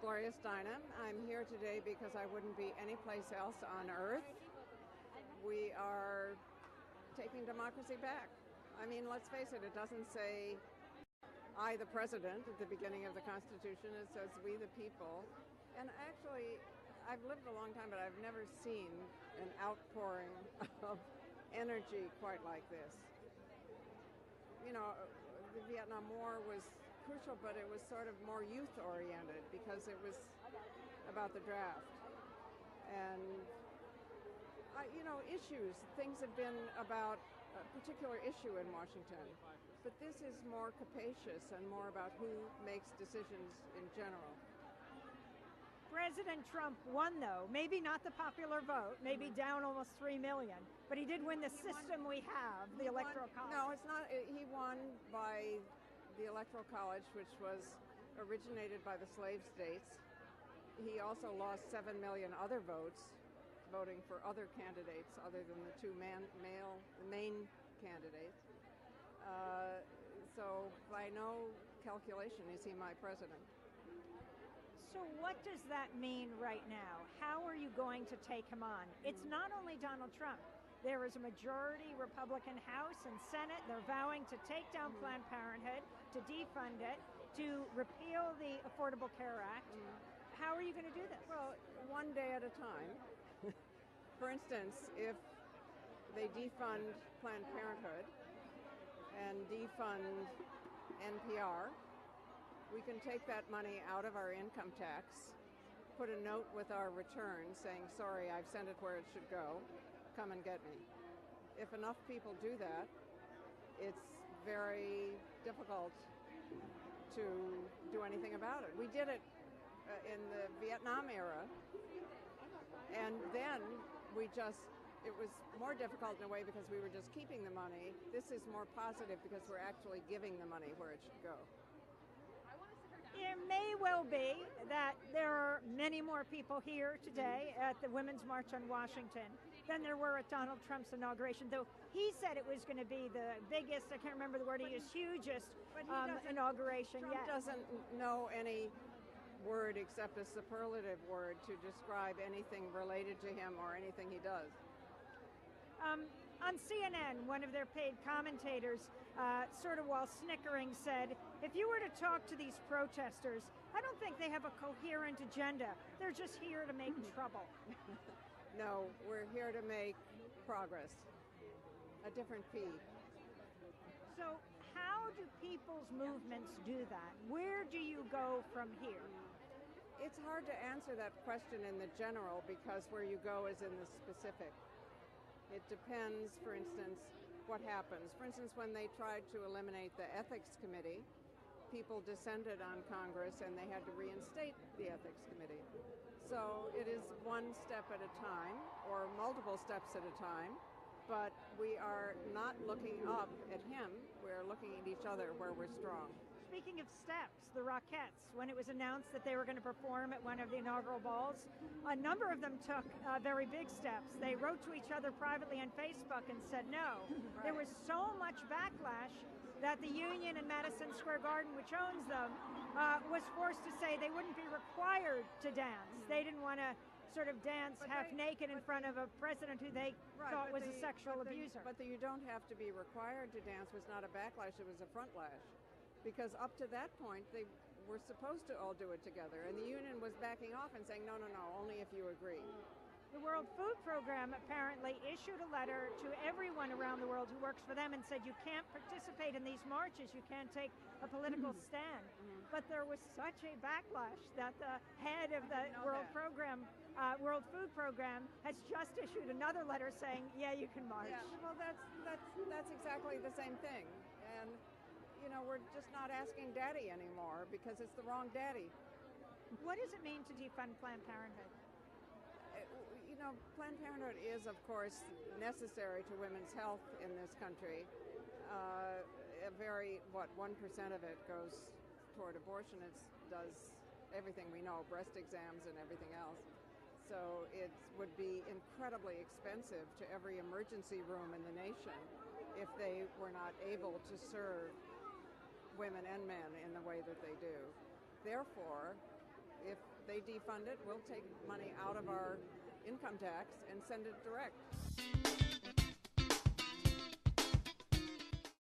Gloria Steinem. I'm here today because I wouldn't be anyplace else on earth. We are taking democracy back. I mean, let's face it, it doesn't say I, the president, at the beginning of the Constitution. It says we, the people. And actually, I've lived a long time, but I've never seen an outpouring of energy quite like this. You know, the Vietnam War was crucial, but it was sort of more youth-oriented because it was about the draft. And, issues, things have been about a particular issue in Washington. But this is more capacious and more about who makes decisions in general. President Trump won, though. Maybe not the popular vote, maybe down almost 3 million, but he did win the system we have, the Electoral College. No, it's not. He won by the Electoral College, which was originated by the slave states. He also lost 7 million other votes voting for other candidates other than the two main candidates. So by no calculation is he my president. So what does that mean right now? How are you going to take him on? It's not only Donald Trump. There is a majority Republican House and Senate. They're vowing to take down Planned Parenthood, to defund it, to repeal the Affordable Care Act. How are you going to do this? Well, one day at a time. For instance, if they defund Planned Parenthood and defund NPR, we can take that money out of our income tax, put a note with our return saying, sorry, I've sent it where it should go, come and get me. If enough people do that, it's very difficult to do anything about it. We did it in the Vietnam era, and then it was more difficult in a way because we were just keeping the money. This is more positive because we're actually giving the money where it should go. It may well be that there are many more people here today at the Women's March on Washington than there were at Donald Trump's inauguration, though he said it was going to be the biggest, I can't remember the word he used, hugest inauguration yet. Trump doesn't know any word except a superlative word to describe anything related to him or anything he does. On CNN, one of their paid commentators, sort of while snickering, said, if you were to talk to these protesters, I don't think they have a coherent agenda. They're just here to make trouble. No, we're here to make progress, a different fee. So how do people's movements do that? Where do you go from here? It's hard to answer that question in the general because where you go is in the specific. It depends, for instance, what happens. For instance, when they tried to eliminate the Ethics Committee, people descended on Congress and they had to reinstate the Ethics Committee. So it is one step at a time or multiple steps at a time, but we are not looking up at him. We're looking at each other where we're strong. Speaking of steps, the Rockettes, when it was announced that they were going to perform at one of the inaugural balls, a number of them took very big steps. They wrote to each other privately on Facebook and said no. Right. There was so much backlash that the union in Madison Square Garden, which owns them, was forced to say they wouldn't be required to dance. They didn't want to sort of dance half naked in front of a president who they thought was a sexual abuser. But you don't have to be required to dance was not a backlash, it was a frontlash. Because up to that point, they were supposed to all do it together. And the union was backing off and saying, no, only if you agree. The World Food Program apparently issued a letter to everyone around the world who works for them and said, you can't participate in these marches, you can't take a political stand. But there was such a backlash that the head of the World Food Program has just issued another letter saying, yeah, you can march. Yeah, well, that's exactly the same thing. And we're just not asking daddy anymore because it's the wrong daddy. What does it mean to defund Planned Parenthood? Planned Parenthood is, of course, necessary to women's health in this country. 1% of it goes toward abortion. It does everything we know, breast exams and everything else. So it would be incredibly expensive to every emergency room in the nation if they were not able to serve women and men in the way that they do. Therefore, if they defund it, we'll take money out of our income tax and send it direct.